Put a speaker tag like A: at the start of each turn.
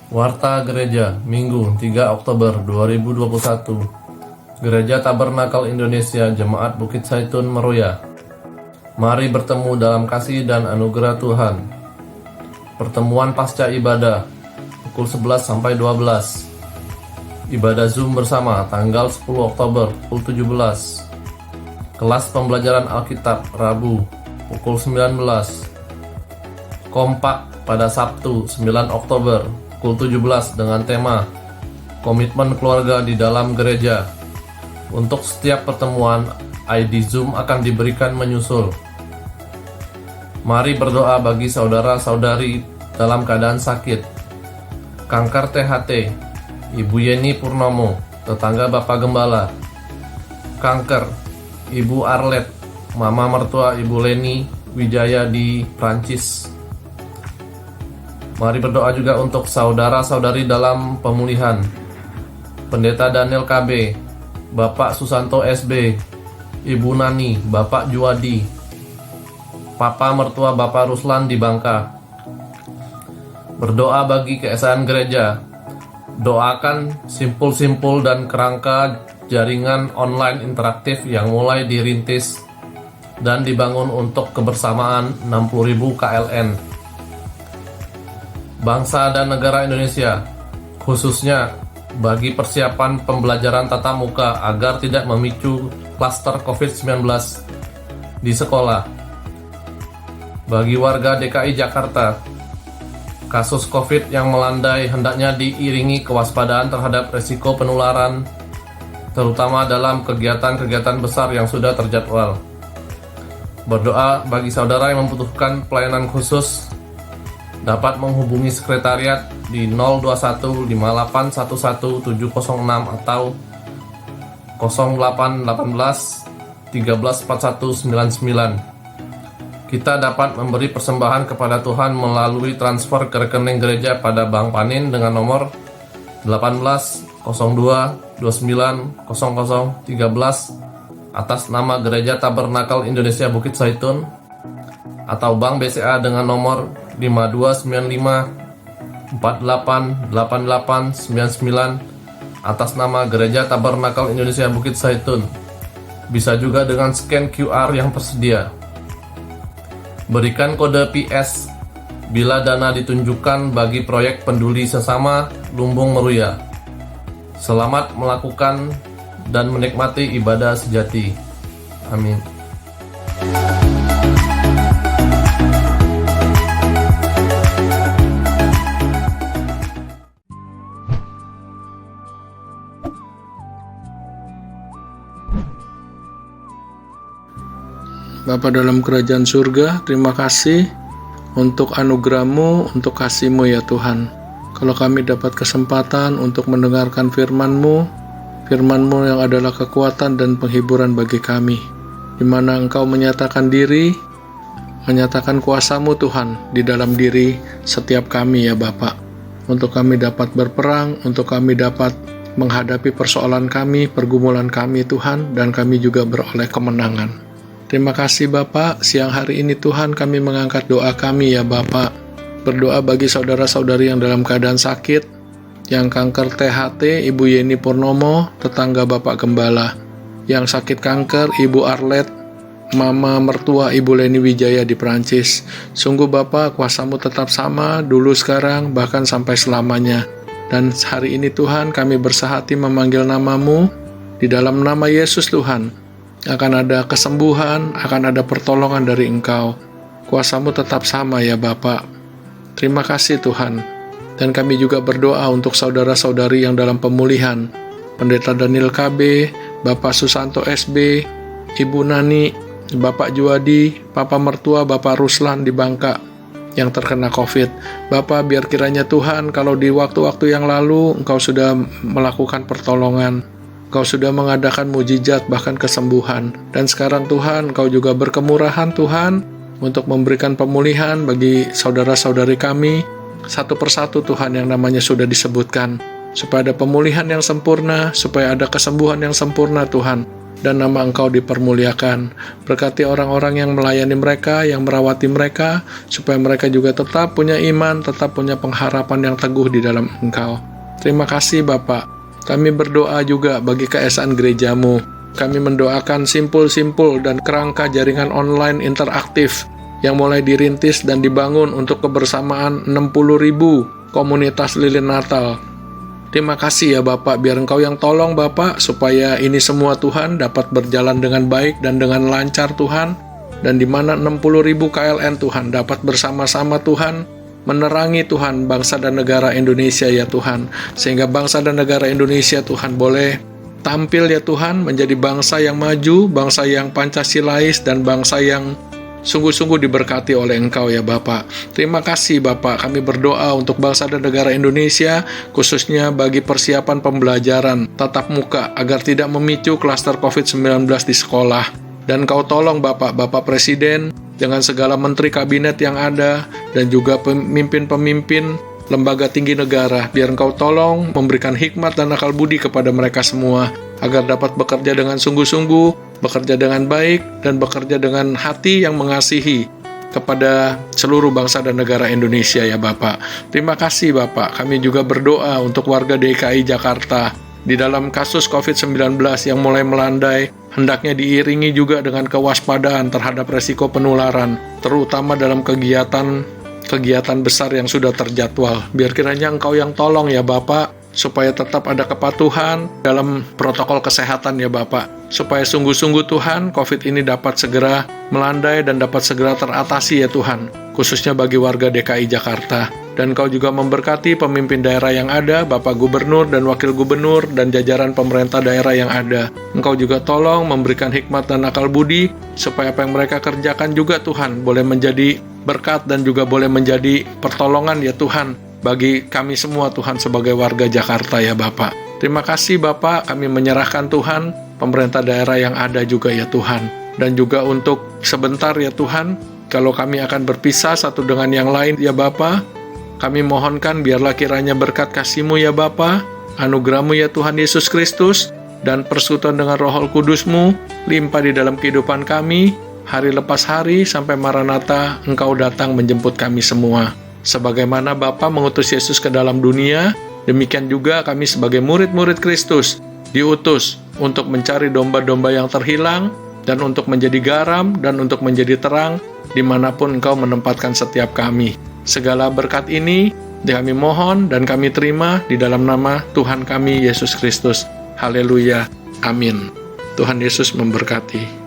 A: Warta Gereja, Minggu 3 Oktober 2021. Gereja Tabernakel Indonesia Jemaat Bukit Zaitun Meruya. Mari bertemu dalam kasih dan anugerah Tuhan. Pertemuan pasca ibadah pukul 11 sampai 12. Ibadah Zoom bersama tanggal 10 Oktober pukul 17. Kelas pembelajaran Alkitab Rabu pukul 19. Kompak pada Sabtu 9 Oktober pukul 17 dengan tema Komitmen Keluarga di dalam Gereja. Untuk setiap pertemuan, ID Zoom akan diberikan menyusul. Mari berdoa bagi saudara-saudari dalam keadaan sakit. Kanker THT, Ibu Yeni Purnomo, tetangga Bapak Gembala. Kanker, Ibu Arlet, Mama mertua Ibu Leni Wijaya di Prancis. Mari berdoa juga untuk saudara-saudari dalam pemulihan. Pendeta Daniel KB, Bapak Susanto SB, Ibu Nani, Bapak Juwadi, Papa mertua Bapak Ruslan di Bangka. Berdoa bagi keesaan gereja. Doakan simpul-simpul dan kerangka jaringan online interaktif yang mulai dirintis dan dibangun untuk kebersamaan 60.000 KLN. Bangsa dan negara Indonesia, khususnya bagi persiapan pembelajaran tatap muka agar tidak memicu klaster COVID-19 di sekolah. Bagi warga DKI Jakarta, kasus COVID yang melandai hendaknya diiringi kewaspadaan terhadap risiko penularan, terutama dalam kegiatan-kegiatan besar yang sudah terjadwal. Berdoa bagi saudara yang membutuhkan pelayanan khusus dapat menghubungi sekretariat di 02158110706 atau 0818134199. Kita dapat memberi persembahan kepada Tuhan melalui transfer ke rekening gereja pada Bank Panin dengan nomor 1802290013 atas nama Gereja Tabernakel Indonesia Bukit Zaitun, atau Bank BCA dengan nomor 5295488899 atas nama Gereja Tabernakel Indonesia Bukit Zaitun. Bisa juga dengan scan QR yang tersedia. Berikan kode PS bila dana ditunjukkan bagi proyek peduli sesama Lumbung Meruya. Selamat melakukan dan menikmati ibadah sejati. Amin.
B: Bapa dalam kerajaan surga, terima kasih untuk anugerah-Mu, untuk kasih-Mu ya Tuhan. Kalau kami dapat kesempatan untuk mendengarkan firman-Mu, firman-Mu yang adalah kekuatan dan penghiburan bagi kami, di mana Engkau menyatakan diri, menyatakan kuasa-Mu Tuhan di dalam diri setiap kami ya Bapa. Untuk kami dapat berperang, untuk kami dapat menghadapi persoalan kami, pergumulan kami Tuhan, dan kami juga beroleh kemenangan. Terima kasih Bapak, siang hari ini Tuhan kami mengangkat doa kami ya Bapak. Berdoa bagi saudara-saudari yang dalam keadaan sakit, yang kanker THT, Ibu Yeni Purnomo, tetangga Bapak Gembala. Yang sakit kanker, Ibu Arlet, Mama mertua Ibu Leni Wijaya di Prancis. Sungguh Bapak, kuasa-Mu tetap sama, dulu sekarang, bahkan sampai selamanya. Dan hari ini Tuhan kami bersahati memanggil nama-Mu, di dalam nama Yesus Tuhan. Akan ada kesembuhan, akan ada pertolongan dari Engkau. Kuasa-Mu tetap sama ya Bapak. Terima kasih Tuhan. Dan kami juga berdoa untuk saudara-saudari yang dalam pemulihan. Pendeta Daniel KB, Bapak Susanto SB, Ibu Nani, Bapak Juwadi, Papa mertua Bapak Ruslan di Bangka yang terkena COVID. Bapak, biar kiranya Tuhan, kalau di waktu-waktu yang lalu Engkau sudah melakukan pertolongan, Engkau sudah mengadakan mujizat bahkan kesembuhan. Dan sekarang Tuhan, Engkau juga berkemurahan Tuhan untuk memberikan pemulihan bagi saudara-saudari kami. Satu persatu Tuhan yang namanya sudah disebutkan. Supaya ada pemulihan yang sempurna, supaya ada kesembuhan yang sempurna Tuhan. dan nama Engkau dipermuliakan. Berkati orang-orang yang melayani mereka, yang merawati mereka, supaya mereka juga tetap punya iman, tetap punya pengharapan yang teguh di dalam Engkau. Terima kasih Bapak. Kami berdoa juga bagi keesaan gerejamu. Kami mendoakan simpul-simpul dan kerangka jaringan online interaktif yang mulai dirintis dan dibangun untuk kebersamaan 60.000 komunitas lilin Natal. Terima kasih ya Bapak, biar Engkau yang tolong Bapak, supaya ini semua Tuhan dapat berjalan dengan baik dan dengan lancar Tuhan, dan di mana 60.000 KLN Tuhan dapat bersama-sama Tuhan, menerangi Tuhan bangsa dan negara Indonesia ya Tuhan, sehingga bangsa dan negara Indonesia Tuhan boleh tampil ya Tuhan, menjadi bangsa yang maju, bangsa yang Pancasilais, dan bangsa yang sungguh-sungguh diberkati oleh Engkau ya Bapak. Terima kasih Bapak, kami berdoa untuk bangsa dan negara Indonesia, khususnya bagi persiapan pembelajaran tatap muka agar tidak memicu klaster COVID-19 di sekolah. Dan Kau tolong Bapak Presiden, dengan segala menteri kabinet yang ada, dan juga pemimpin-pemimpin lembaga tinggi negara, biar Engkau tolong memberikan hikmat dan akal budi kepada mereka semua, agar dapat bekerja dengan sungguh-sungguh, bekerja dengan baik, dan bekerja dengan hati yang mengasihi kepada seluruh bangsa dan negara Indonesia ya Bapak. Terima kasih Bapak. Kami juga berdoa untuk warga DKI Jakarta di dalam kasus COVID-19 yang mulai melandai, hendaknya diiringi juga dengan kewaspadaan terhadap resiko penularan, terutama dalam kegiatan besar yang sudah terjadwal. Biar kiranya Engkau yang tolong ya Bapak, supaya tetap ada kepatuhan dalam protokol kesehatan ya Bapak, supaya sungguh-sungguh Tuhan COVID ini dapat segera melandai dan dapat segera teratasi ya Tuhan, khususnya bagi warga DKI Jakarta. Dan Kau juga memberkati pemimpin daerah yang ada, Bapak Gubernur dan Wakil Gubernur dan jajaran pemerintah daerah yang ada. Engkau juga tolong memberikan hikmat dan akal budi, supaya apa yang mereka kerjakan juga Tuhan boleh menjadi berkat dan juga boleh menjadi pertolongan ya Tuhan, bagi kami semua Tuhan sebagai warga Jakarta ya Bapak. Terima kasih Bapak, kami menyerahkan Tuhan pemerintah daerah yang ada juga ya Tuhan. Dan juga untuk sebentar ya Tuhan, kalau kami akan berpisah satu dengan yang lain ya Bapak, kami mohonkan biarlah kiranya berkat kasih-Mu ya Bapa, anugerah-Mu ya Tuhan Yesus Kristus, dan persekutuan dengan Roh Kudus-Mu limpah di dalam kehidupan kami, hari lepas hari sampai Maranatha Engkau datang menjemput kami semua. Sebagaimana Bapa mengutus Yesus ke dalam dunia, demikian juga kami sebagai murid-murid Kristus diutus untuk mencari domba-domba yang terhilang, dan untuk menjadi garam, dan untuk menjadi terang dimanapun Engkau menempatkan setiap kami. Segala berkat ini kami mohon dan kami terima di dalam nama Tuhan kami Yesus Kristus. Haleluya. Amin. Tuhan Yesus memberkati.